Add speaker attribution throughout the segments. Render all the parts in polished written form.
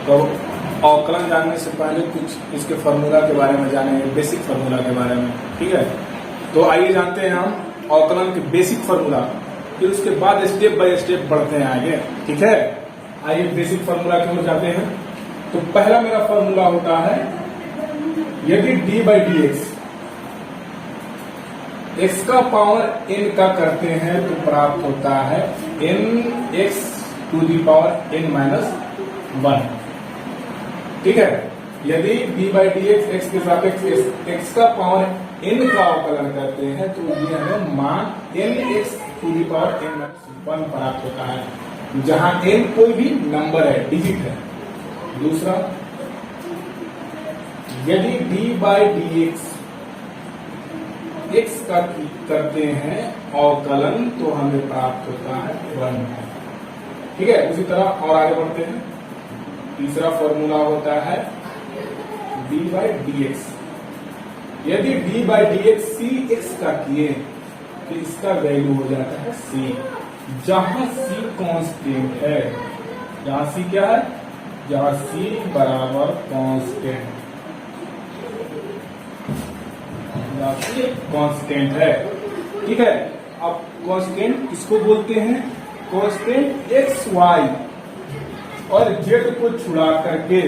Speaker 1: तो अवकलन जानने से पहले कुछ इसके फार्मूला के बारे में जानेंगे, बेसिक फार्मूला के बारे में। ठीक है, तो आइए जानते हैं हम अवकलन के बेसिक फार्मूला, फिर उसके बाद स्टेप बाय स्टेप बढ़ते हैं आगे। ठीक है, आइए बेसिक फार्मूला की ओर जाते हैं। तो पहला मेरा फार्मूला होता है, यदि डी बाई डी एक्स का पावर एन का करते हैं तो प्राप्त होता है n x to the power n minus one. ठीक है, यदि डी बाई डी एक्स के सापेक्ष एक्स का पावर एन का अवकलन करते हैं तो ये हमें मान n x to the power n minus one प्राप्त होता है, जहां एन कोई भी नंबर है, डिजिट है। दूसरा, यदि डी बाई डी एक्स का करते हैं अवकलन तो हमें प्राप्त होता है वन। ठीक है, उसी तरह और आगे बढ़ते हैं। तीसरा फॉर्मूला होता है डी बाई डी एक्स। यदि d by d x c x का किए तो इसका वैल्यू हो जाता है सी, जहां सी कांस्टेंट है। जहां सी क्या है, जहां सी बराबर कांस्टेंट, कांस्टेंट है। ठीक है, अब कांस्टेंट किसको बोलते हैं, कांस्टेंट एक्स वाई और जेड को छुड़ा करके,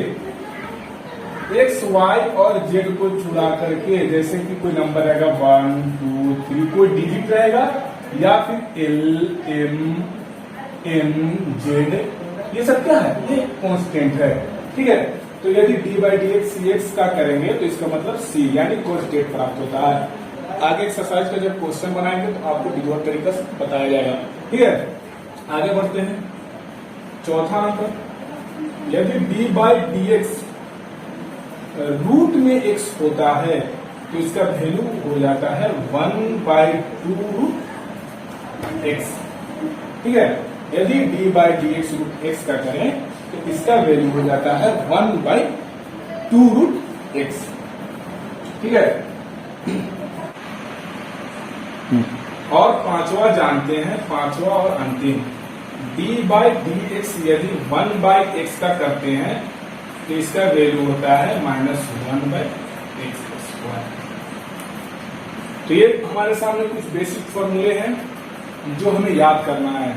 Speaker 1: एक्स वाई और जेड को छुड़ा करके, जैसे कि कोई नंबर रहेगा 1 2 3, कोई डिजिट रहेगा या फिर एल एम एन जेड, ये सब क्या है, ये कांस्टेंट है। ठीक है, तो यदि d by d x c x का करेंगे तो इसका मतलब सी यानी कांस्टेंट प्राप्त होता है। आगे एक्सरसाइज का जब क्वेश्चन बनाएंगे तो आपको विधिवत तरीका से बताया जाएगा। ठीक है, आगे बढ़ते हैं। चौथा नंबर, यदि d by d x root में x होता है तो इसका वैल्यू हो जाता है 1/2 रूट एक्स। ठीक है, यदि d by d x root x का करें तो इसका वैल्यू हो जाता है 1/2 रूट एक्स। ठीक है, और पांचवा जानते हैं, पांचवा और अंतिम, डी बाई डी एक्स यदि 1/x का करते हैं तो इसका वैल्यू होता है -1/x स्क्वायर। तो ये हमारे सामने कुछ बेसिक फॉर्मूले हैं जो हमें याद करना है।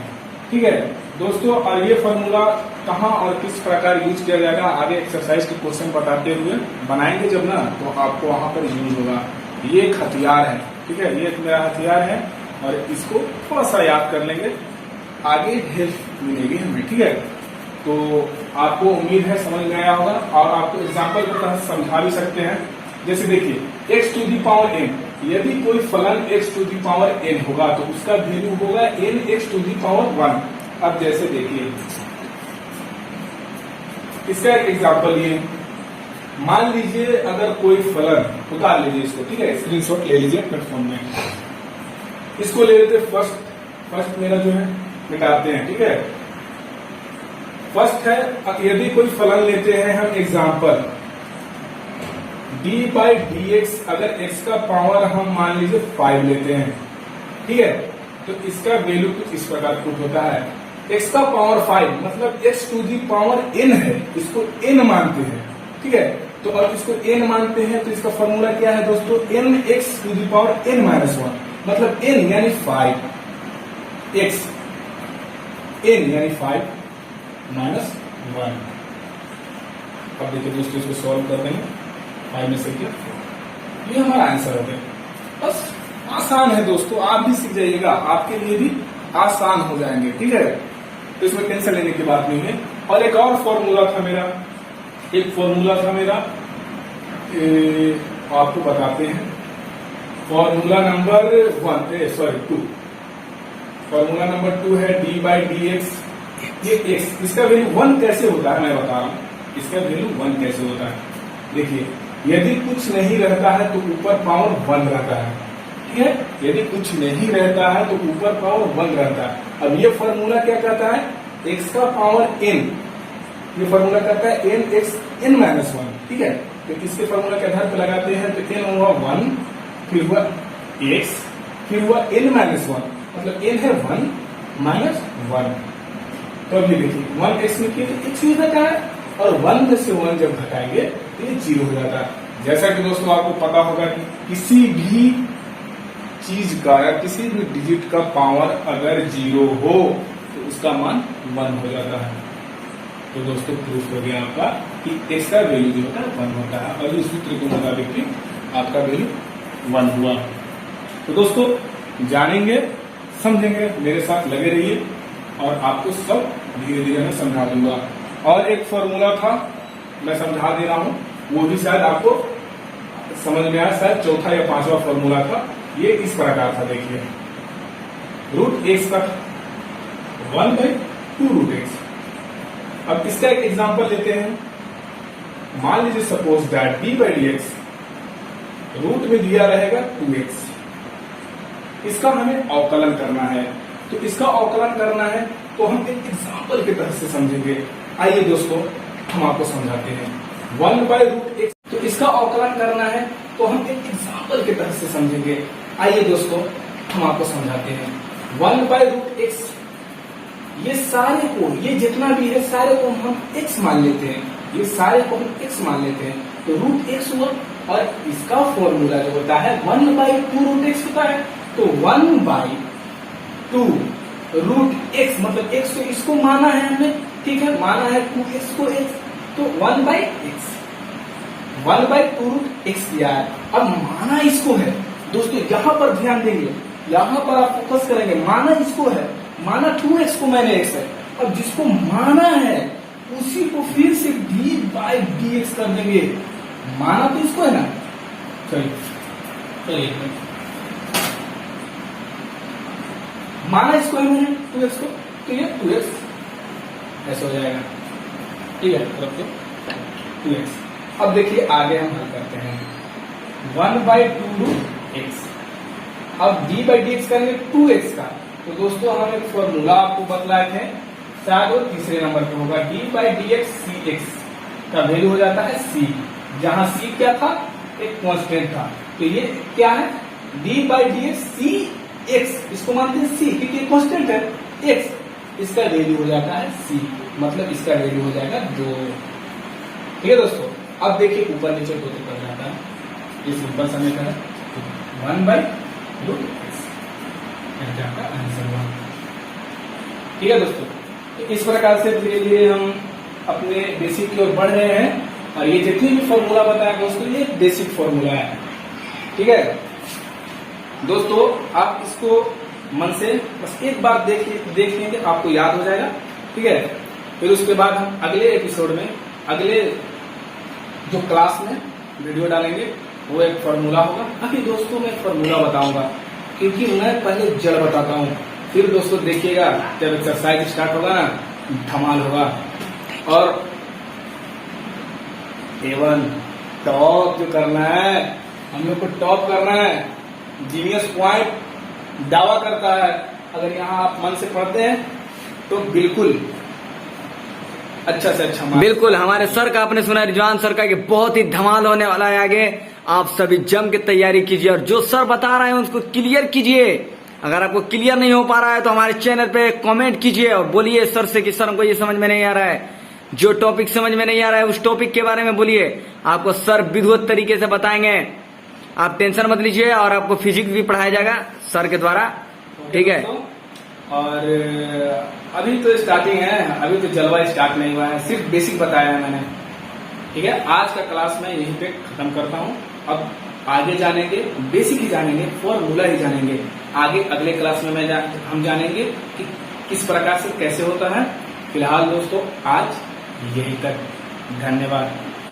Speaker 1: ठीक है दोस्तों, और ये फॉर्मूला कहाँ और किस प्रकार यूज किया जाएगा आगे एक्सरसाइज के क्वेश्चन बताते हुए बनाएंगे जब ना, तो आपको वहां पर यूज होगा। ये एक हथियार है। ठीक है, ये मेरा हथियार है और इसको थोड़ा सा याद कर लेंगे, आगे हेल्प मिलेगी हमें। ठीक है, तो आपको उम्मीद है समझ में आया होगा और आपको एग्जाम्पल के तहत समझा भी सकते हैं। जैसे देखिए x to the power n, यदि कोई फलन x to the power n होगा तो उसका वैल्यू होगा n x to the power 1। अब जैसे देखिए इसका एक एग्जाम्पल ये, मान लीजिए अगर कोई फलन, उतार लीजिए इसको, ठीक है, स्क्रीनशॉट ले लीजिए अपने फोन में, इसको ले लेते फर्स्ट मेरा जो है मिटाते हैं। ठीक है, फर्स्ट है, यदि कोई फलन लेते हैं हम example d by d x, अगर x का पावर हम मान लीजिए 5 लेते हैं। ठीक है, तो इसका वैल्यू कुछ इस प्रकार पुट होता है, x का पावर 5 मतलब x to the power n है, इसको n मानते हैं। ठीक है, तो अब इसको n मानते हैं तो इसका फॉर्मूला क्या है दोस्तों, n x to the power n minus 1, मतलब n यानी 5 x, n यानी 5 माइनस 1। अब देखिए दोस्तों, इसको सॉल्व कर देंगे, 5 में से क्या, ये हमारा आंसर हो गया। बस आसान है दोस्तों, आप भी सीख जाइएगा, आपके लिए भी आसान हो जाएंगे। ठीक है, तो इसमें टेंशन लेने की बात नहीं है। और एक और फॉर्मूला था मेरा, आपको बताते हैं, फॉर्मूला नंबर 2। फॉर्मूला नंबर 2 है डी बाई डी एक्स, ये x, इसका वैल्यू 1 कैसे होता है मैं बता रहा हूं, इसका वैल्यू 1 कैसे होता है। देखिए, यदि कुछ नहीं रहता है तो ऊपर पावर 1 रहता है। ठीक है, यदि कुछ नहीं रहता है तो ऊपर पावर 1 रहता है। अब ये फॉर्मूला क्या कहता है, x का पावर n, ये फॉर्मूला कहता है n x n माइनस 1। ठीक है, तो इसके फॉर्मूला के आधार पर लगाते हैं तो n हुआ 1, फिर हुआ x, फिर हुआ n माइनस 1, मतलब n है 1 माइनस 1। तो अभी देखिए 1x में किया तो x हो जाता है और 1 में से 1 जब घटाएंगे तो ये 0 हो जाता है। जैसा कि दोस्तों आपको पता होगा कि किसी भी चीज का या किसी भी डिजिट का पावर अगर 0 हो तो उसका मान 1 हो जाता है। तो दोस्तों प्रूफ हो गया आपका कि x का वैल्यू जो होता है 1 होता है और इस सूत्र के मुताबिक भी आपका वैल्यू 1 हुआ। तो दोस्तों जानेंगे समझेंगे, मेरे साथ लगे रहिए और आपको सब धीरे धीरे मैं समझा दूंगा। और एक फॉर्मूला था मैं समझा दे रहा हूं, वो भी शायद आपको समझ में आया, शायद चौथा या 5वां फॉर्मूला था। ये इस प्रकार था, देखिए रूट एक्स का 1/2 रूट एक्स। अब इसका एक एग्जांपल लेते हैं। मान लीजिए सपोज दैट d/dx रूट में दिया रहेगा 2x। इसका हमें अवकलन करना है, तो इसका अवकलन करना है तो हम एक एग्जांपल के तहत से समझेंगे। आइए दोस्तों हम आपको समझाते हैं। 1/√x, तो इसका अवकलन करना है तो हम एक एग्जांपल के तहत से समझेंगे। आइए दोस्तों हम आपको समझाते हैं। 1/√x, ये सारे को, ये जितना भी है सारे को हम x मान लेते हैं, ये सारे को हम x मान लेते हैं, तो √x हुआ। और इसका फॉर्मूला जो होता है 1/2√x होता है। तो 1/2 √x, मतलब x तो इसको माना है हमने, ठीक है, माना है 2x को x, तो 1/x 1/2√x दिया है। अब माना इसको है दोस्तों, यहां पर ध्यान देंगे, यहां पर आप फोकस करेंगे। माना इसको है, माना 2x को मैंने x है। अब जिसको माना है उसी को फिर से d/dx कर देंगे। माना तो इसको है ना, चलिए माना इसको है मैंने 2x को, तो ये 2x ऐसा हो जाएगा, ठीक है, रखते 2x। अब देखिए आगे हम हल करते हैं। 1/2√x, अब d/dx करेंगे 2x का। तो दोस्तों हम एक फॉर्मूला आपको बतलाए थे, शायद वो तीसरे नंबर पे होगा। d/dx cx का वैल्यू हो जाता है c, जहां c क्या था, एक कांस्टेंट था। तो ये क्या है, d/dx cx, इसको मानते हैं c क्योंकि कांस्टेंट है x, इसका वैल्यू हो जाता है c, मतलब इसका वैल्यू हो जाएगा 2। ठीक है दोस्तों, अब देखिए ऊपर नीचे दो कर जाता है, ये सिंपल समीकरण 1/√x का आंसर हुआ। ठीक है दोस्तों, तो इस प्रकार से धीरे धीरे हम अपने बेसिक की ओर बढ़ रहे हैं। और ये जितनी भी फॉर्मूला बताया दोस्तों, ये बेसिक फॉर्मूला है। ठीक है दोस्तों, आप इसको मन से बस एक बार देख लेंगे, आपको याद हो जाएगा। ठीक है, फिर उसके बाद हम अगले एपिसोड में, अगले जो क्लास में वीडियो डालेंगे, वो एक फॉर्मूला होगा। अभी दोस्तों मैं फॉर्मूला बताऊंगा, क्योंकि मैं पहले जड़ बताता हूँ, फिर दोस्तों देखिएगा जब एक्सरसाइज स्टार्ट होगा ना, धमाल होगा। और एवन टॉप जो करना है, हम लोग को टॉप करना है, जीनियस पॉइंट दावा करता है। अगर यहाँ आप मन से पढ़ते हैं तो बिल्कुल अच्छा से अच्छा,
Speaker 2: बिल्कुल हमारे सर का आपने सुना, रिजवान सर का, कि बहुत ही धमाल होने वाला है आगे। आप सभी जम के तैयारी कीजिए और जो सर बता रहे हैं उसको क्लियर कीजिए। अगर आपको क्लियर नहीं हो पा रहा है तो हमारे चैनल पे कमेंट कीजिए और बोलिए सर से कि सर हमको ये समझ में नहीं आ रहा है, जो टॉपिक समझ में नहीं आ रहा है उस टॉपिक के बारे में बोलिए। आपको सर विधिवत तरीके से बताएंगे, आप टेंशन मत लीजिए। और आपको फिजिक्स भी पढ़ाया जाएगा सर के द्वारा। ठीक है,
Speaker 1: और अभी तो स्टार्टिंग है, अभी तो जलवा स्टार्ट नहीं हुआ है, सिर्फ बेसिक बताया है मैंने। ठीक है, आज का क्लास मैं यहीं पे खत्म करता हूँ। अब आगे जानेंगे, बेसिक ही जानेंगे, फॉर्मूला ही जानेंगे। आगे अगले क्लास में हम जानेंगे कि किस प्रकार से कैसे होता है। फिलहाल दोस्तों आज यहीं तक, धन्यवाद।